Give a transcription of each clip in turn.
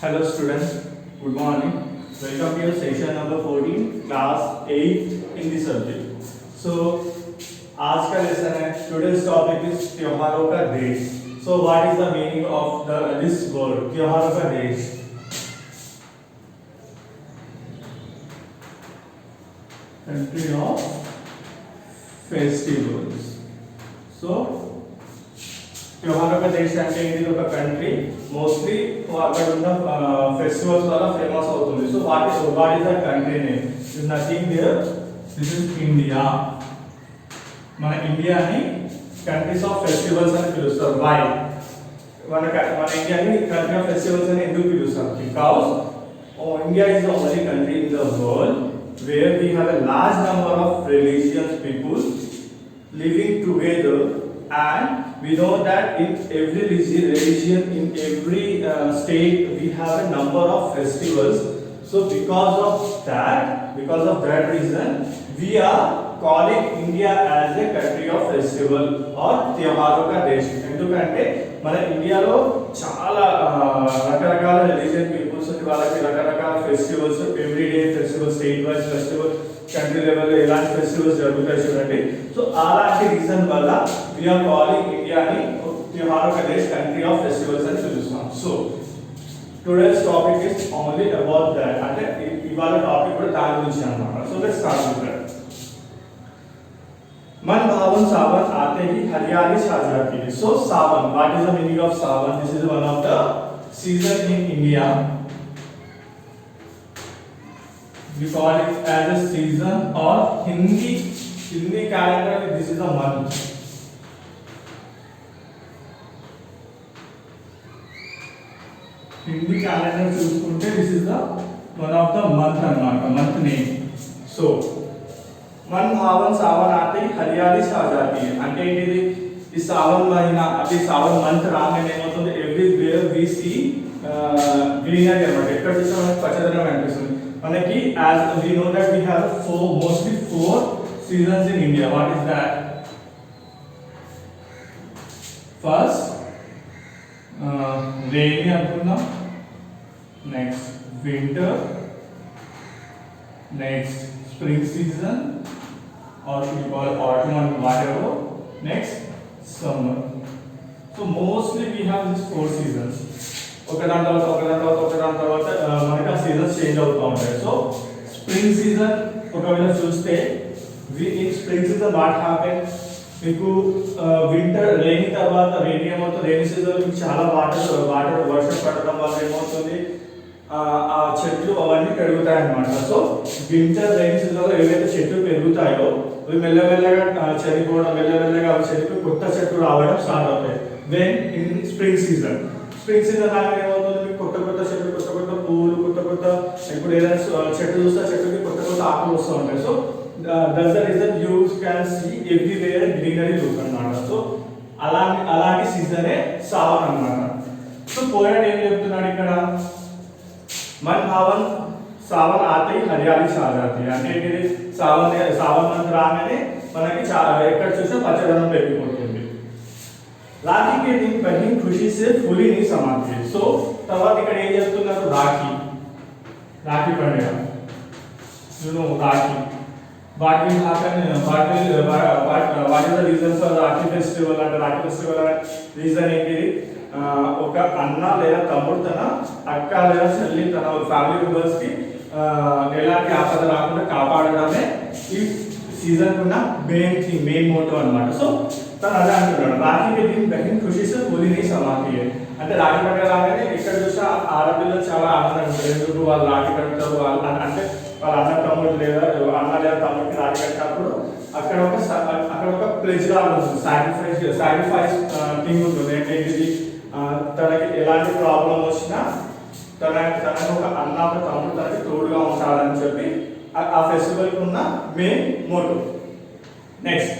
Hello students, good morning. Welcome to your session number 14, class 8 in the subject. So आज का lesson है today's topic is त्योहारों का देश. So what is the meaning of this word त्योहारों का देश? Country of festivals. So त्योहारों का देश అంటే ఇది ఒక కంట్రీ మోస్ట్లీ అక్కడ ఉన్న ఫెస్టివల్స్ వల్ల ఫేమస్ అవుతుంది. So what is that country name? Is nothing there. This is India. మన ఇండియాని కంట్రీస్ ఆఫ్ ఫెస్టివల్స్ అని పిలుస్తారు. వై? మన ఇండియాని కంట్రీ ఆఫ్ ఫెస్టివల్స్ అని ఎందుకు పిలుస్తారు? Because India is the only country in the world where we have a large number of religious people living together, and we know that in every religion in every state we have a number of festivals. So because of that reason we are calling India as a country of festival or त्योहारों का देश. ఎందుకంటే మన ఇండియాలో చాలా రకరకాల religion peoples ఉంది. వాళ్ళకి రకరకాల festivals, everyday festival, state wise festival, country లెవెల్లో ఎలాంటి ఫెస్టివల్స్ జరుగుతాయి చూడండి. సో అలాంటి రీజన్ వల్ల వీఆర్ కాలింగ్ ఇండియాని त्योहारों का देश, కంట్రీ ఆఫ్ ఫెస్టివల్స్ అని పిలుస్తాం. So today's topic is only about that. అంటే ఇవాళ టాపిక్ కూడా దాని గురించి అన్నమాట. So let's start with that. मन भावन सावन आते ही हरियाली छा जाती है. So Sawan, what is the meaning of Sawan? This is one of the season in India. We call it as a season, or Hindi calendar this is a month. Hindi calendar చూసుకుంటే this is the one of the month అన్నమాట, month name. So मन भावन सावन आते ही हरियाली छा जाती है. అంటే ఏంటిది? ఈ సావన్ మహినా అంటే సావన్ మంత్ రాగానే ఏమవుతుంది? ఎవ్రీవేర్ వి సీ గ్రీనరీ అన్నమాట. ఎక్కడ చూసినా మనకి పచ్చదనం అనిపిస్తుంది మనకి. As we know that we have mostly 4 seasons in India. What is that? First rainy అనుకుందాం, next winter, next spring season, or we call autumn and whatever, next summer. So mostly we have these 4 seasons. ఒకదాని తర్వాత మనకి ఆ seasons change అవుతూ ఉంటాయి. So spring season ఒకవేళ చూస్తే in spring season what happen, మీకు వింటర్ రెయిన్ తర్వాత రెయిన్ ఏమవుతుంది? రెయిన్ సీజన్ మీకు చాలా వాటర్ వర్షం పడడం వల్ల ఏమవుతుంది? ఆ చెట్లు అవన్నీ పెరుగుతాయి అన్నమాట. సో వింటర్ రైన్ సీజన్లో ఏవైతే చెట్లు పెరుగుతాయో అవి మెల్లమెల్లగా చనిపోవడం, మెల్లమెల్లగా అవి చనిపోయి కొత్త చెట్లు రావడం స్టార్ట్ అవుతాయి. దెన్ ఇన్ స్ప్రింగ్ సీజన్ లాగా ఏమవుతుంది? మీకు కొత్త చెట్లు, కొత్త పూలు, కొత్త ఇప్పుడు ఏదైనా చెట్లు చూస్తే చెట్టుకి కొత్త ఆకులు వస్తూ ఉంటాయి. So that's the reason you can see everywhere greenery look అన్నమాట. సో అలాంటి సీజనే సావన్ అన్నమాట. సో పోయిన ఏం చెప్తున్నాడు ఇక్కడ? मन भावन सावन आते ही हरियाली छा जाती है. అంటే ఏంటిది? సావన్ మంత్ రాగానే మనకి ఎక్కడ చూసినా పచ్చదనం పెరిగిపోతుంది. రాఖీ के दिन बहन खुशी से फूली नहीं समाती है. సో తర్వాత ఇక్కడ ఏం చెప్తున్నారు? రాఖీ పండుగ. You know Rakhi. What will happen, what is the reason for Rakhi festival? అంటే రాఖీ ఫెస్టివల్ రీజన్ ఏంటిది? ఒక అన్న లేదా తమ్ముడు తన అక్క లేదా చెల్లి తన ఫ్యామిలీ మెంబర్స్ కి ఎలాంటి ఆపద రాకుండా కాపాడడమే ఈ సీజన్ ఉన్న మెయిన్ మోటో అన్నమాట. సో తను అదే అంటున్నాడు, రాఖీ దిన్ బహన్ ఖుషి సే ఫూలీ नहीं समाती है. అంటే రాఖీ పండుగ రాగానే ఇక్కడ చూసా ఆడపిల్లలు చాలా ఆనందంగా ఉంటారు. ఎందుకు? వాళ్ళు రాఖీ కడతారు. అంటే వాళ్ళ అన్న తమ్ముడు లేదా తమ్ముడికి రాఖీ కట్టినప్పుడు అక్కడ ఒక ప్లెజ్ లాగా ఉంటుంది, సాక్రిఫైస్ థింగ్ ఉంటుంది. అంటే ఇది తనకి ఎలాంటి ప్రాబ్లం వచ్చినా తనకు ఒక అన్న ఒక తమ్ముడు తనకి తోడుగా ఉంటాడని చెప్పి ఆ ఫెస్టివల్ ఉన్న మెయిన్ మోటో. నెక్స్ట్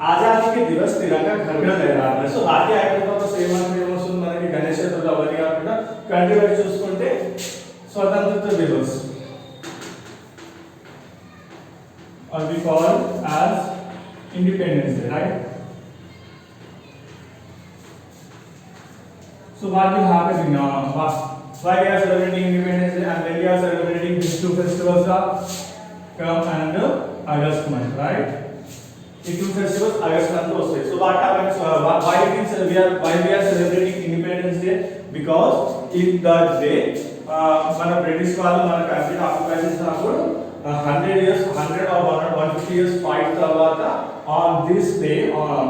ఆజాదీ కే దివస్ తిరంగా घर घर लहराता है. సో రాఖీ అయిపోయిన తర్వాత ఏమొస్తుంది మనకి? గణేష్ చతుర్థి అవన్నీ కాకుండా కంట్రీ వైజ్ చూసుకుంటే స్వతంత్రత Divas, or we call as Independence Day, right? So what will happen in Why we are celebrating Independence Day? And when we are celebrating these two festivals are come and August month, right? The two festivals August month also. So what happens? Why we are celebrating Independence Day? Because in that day, మన British వాళ్ళు మన country occupy చేసినప్పుడు 100 years 100 or 150 years fight తర్వాత on this day on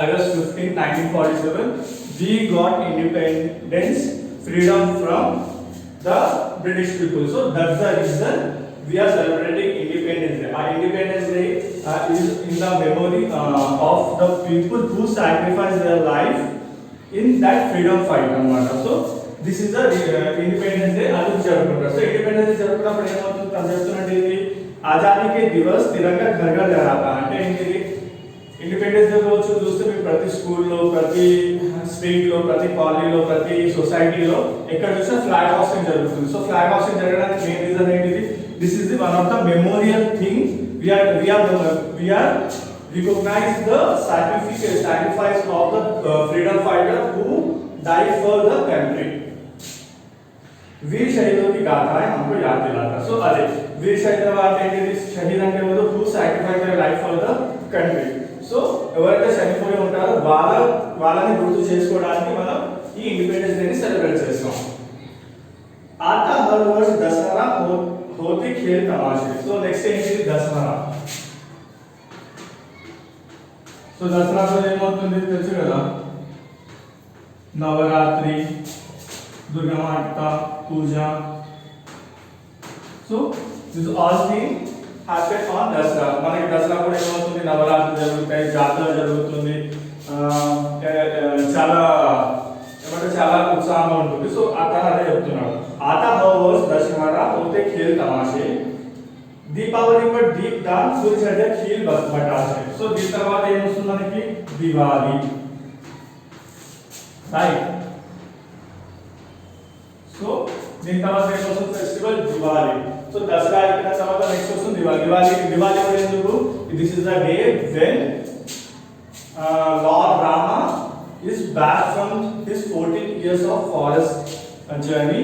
August 15 1947 we got independence freedom from the British people. So that's the reason we are celebrating Independence Day. Our Independence Day is in the memory of the people who sacrificed their life in that freedom fight anamata. So this is the Independence Day adu jarupuntaru. So Independence Day jarupunnappudu em avutundi tanu cheptunnadu ఏంటి ఆజాదీ కే దివస్ తిరంగా ఘర్ ఘర్ లహరాతా అంటే ఏంటి independence day రోజు చూస్తే మీరు ప్రతి స్కూల్లో ప్రతి స్ట్రీట్లో ప్రతి కాలనీలో ప్రతి సొసైటీలో ఎక్కడ చూసినా ఫ్లాగ్ హాస్టింగ్ జరుగుతుంది. సో ఫ్లాగ్ హాస్టింగ్ జరగడానికి మెయిన్ రీజన్ ఏంటిది this is the one of the memorial thing we are recognize the sacrifice of the freedom fighter who died for the country. वीर शहीदों की गाथाएं हमको याद दिलाता. सो अरे वीर शहीद शहीद అంటే ఎవరు who sacrificed their life for the country. So ఎవరైతే చనిపోయి ఉంటారో వాళ్ళని గుర్తు చేసుకోవడానికి మనం ఈ ఇండిపెండెన్స్ డే ని సెలబ్రేట్ చేస్తాం. आता हर वर्ष दशहरा होते खेल तमाशे. సో నెక్స్ట్ ఏంటి దసరా. సో దసరాలో ఏమవుతుంది తెలుసు కదా నవరాత్రి दुर्गामाता पूजा. So this all thing happen on Dasara. మనకి దసరా కూడా ఏమవుతుంది నవరాత్రులు జరుగుతాయి జాతర జరుగుతుంది చాలా ఏమంటే చాలా ఉత్సాహంగా ఉంటుంది. సో అక్కడ అదే చెప్తున్నాడు आता हर वर्ष दशहरा होते खेल तमाशे దీపావళి पर दीपदान सूर्य चढ़े खील बटाशे. సో దీని తర్వాత ఏమొస్తుంది మనకి దివాళీ రైట్. సో దీని తర్వాత ఏమొస్తుంది ఫెస్టివల్ దివాళీ. సో దసరా అయిపోయిన తర్వాత నెక్స్ట్ వస్తుంది దివాళీ కూడా ఎందుకు this is the day when lord Rama is back from his 14 years of forest journey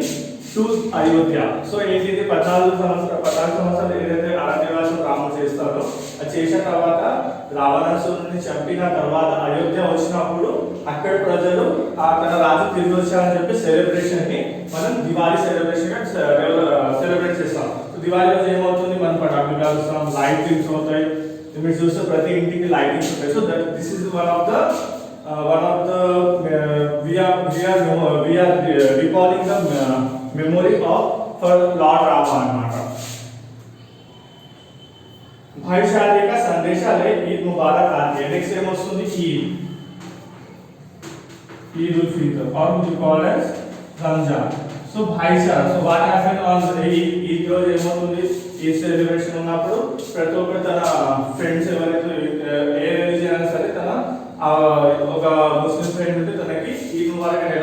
to Ayodhya. So ఏంటిది 14 సంవత్సరాలు ఏదైతే అరణ్యవాసం రాముడు చేస్తారో అది చేసిన తర్వాత రావణాసురుడిని చంపిన తర్వాత అయోధ్య వచ్చినప్పుడు అక్కడ ప్రజలు తన రాజు తిరిగి వచ్చారని చెప్పి సెలబ్రేషన్ ని మనం దివాళీ సెలబ్రేషన్ గా సెలబ్రేట్ చేస్తాం. దివాళీ రోజు ఏమవుతుంది మనం పటాకులు కాలుస్తాం లైటింగ్స్ అవుతాయి మీరు చూస్తే ప్రతి ఇంటికి లైటింగ్స్ ఉంటాయి. So this is one of the we are recalling the memory of for Lord Rama अन्नाटा. भाईचारे का संदेशालय ईद मुबारक आती है. नेक्स्ट टाइम वस्तुंदी ईद उल फितर और we call as Ramzan. So भाईचारा. So what happened on Eid రోజు ఏమవుతుంది ఈ సెలబ్రేషన్ ఉన్నప్పుడు ప్రతి ఒక్కరు తన ఫ్రెండ్స్ ఎవరైతే ఏ రిలీజియన్ అయినా సరే తన ఒక ముస్లిం ఫ్రెండ్ ఉంటే తనకి ఈద్ ముబారక్ అని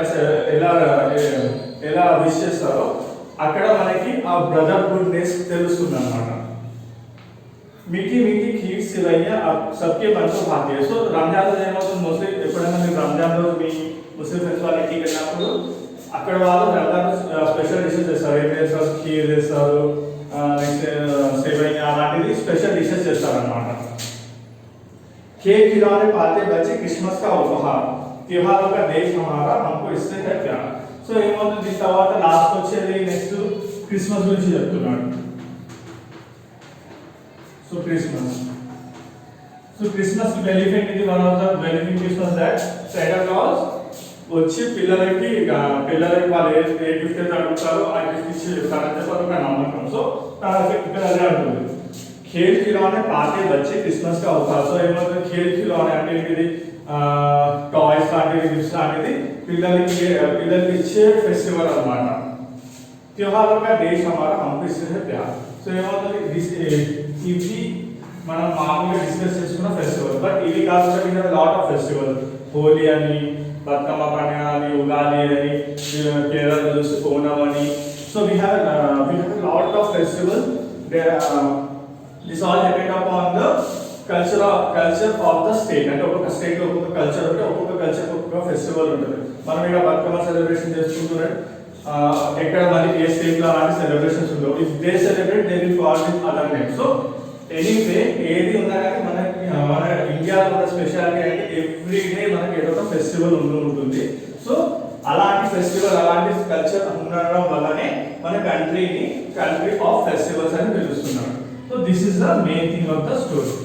ఎలా విష్ చేస్తారో అక్కడ మనకి ఆ బ్రదర్హుడ్నెస్ తెలుస్తుంది అన్నమాట. मीठी मीठी खीर सिवैया सबके मन को भाती है. సో రంజాన్ రోజు ఏమవుతుంది మోస్ట్లీ ఎప్పుడైనా మీరు రంజాన్ రోజు మీ ముస్లిం ఫ్రెండ్స్ వాళ్ళ ఇంటికి వెళ్ళినప్పుడు అక్కడ వాళ్ళు రంజాన్ స్పెషల్ డిషెస్ చేస్తారు. ఏం చేస్తారు ఖీర్ చేస్తారు నెక్స్ట్ సేవైయా అలాంటివి స్పెషల్ డిషెస్ చేస్తారు అన్నమాట. केक खिलाने पाते बच्चे क्रिसमस का उपहार त्योहारों का देश हमारा हमको इससे है प्यार. సో ఏమవుతుంది దీని తర్వాత లాస్ట్ వచ్చేది నెక్స్ట్ క్రిస్మస్ గురించి చెప్తున్నాడు. సో క్రిస్మస్ బెనిఫిట్ ఇది one of the benefit Christmas that Santa Claus వచ్చి పిల్లలకి వాళ్ళు ఏ గిఫ్ట్ అయితే అడుగుతారో ఆ గిఫ్ట్ ఇచ్చి చెప్తారని చెప్పి ఒక నమ్మకం. సో ఇక్కడ అదే అంటుంది खेल खिलौने पाते बच्चे क्रिसमस का उपहार. సో ఏమవుతుంది खेल खिलौने అంటే ఏంటిది టాయ్స్ లాంటివి గిఫ్ట్స్ లాంటిది పిల్లలకి ఇచ్చే ఫెస్టివల్ అన్నమాట. त्योहारों का देश हमारा हमको इससे है प्यार. సో ఏమవుతుంది ఇవి మనం మామూలుగా డిస్కస్ చేసుకున్న ఫెస్టివల్ బట్ ఇవి కాకుండా we have a lot of festival Holi అని బతుకమ్మ పండుగ అని ఉగాది అని కేరళ చూస్తే ఓణం అని. So we have a lot of festival this all depend upon the culture of the state. అంటే ఒక్కొక్క స్టేట్ లో ఒక్కొక్క కల్చర్ ఉంటే ఒక్కొక్క కల్చర్ ఒక్కొక్క ఫెస్టివల్ ఉంటుంది. మనం ఇక్కడ బతుకమ్మ సెలబ్రేషన్ చేసుకుంటున్నాం ఎక్కడ మరి ఏ స్టేట్ లో అలాంటి సెలబ్రేషన్స్ ఉండవు. If they celebrate they will call with other name. So anyway ఏది ఉన్నా కానీ మనకి మన ఇండియాలో ఉన్న స్పెషాలిటీ అంటే ఎవ్రీ డే మనకి ఏదో ఒక ఫెస్టివల్ ఉంటుంది. సో అలాంటి ఫెస్టివల్ అలాంటి కల్చర్ ఉండడం వల్లనే మన కంట్రీని కంట్రీ ఆఫ్ ఫెస్టివల్స్ అని పిలుస్తున్నారు. So this is the main thing of the story.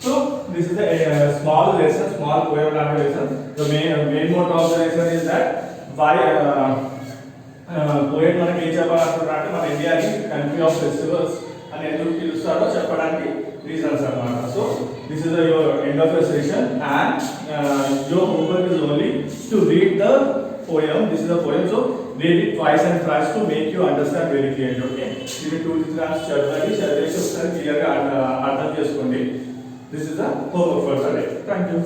So this is a small lesson, small poem like lesson. The main motto of the lesson is that why poet మనకి ఏం చెప్పాలంటున్నారంటే మన ఇండియాని country of festivals అని ఎందుకు పిలుస్తారో చెప్పడానికి reasons అన్నమాట. So this is your end of the session and your homework is only to read the poem. This is a poem, so read it twice and thrice to make you understand very clearly. Okay, ఇది 2 times చదివేసి ఒకసారి clear గా అర్థం చేసుకోండి. This is the homework for today. Thank you.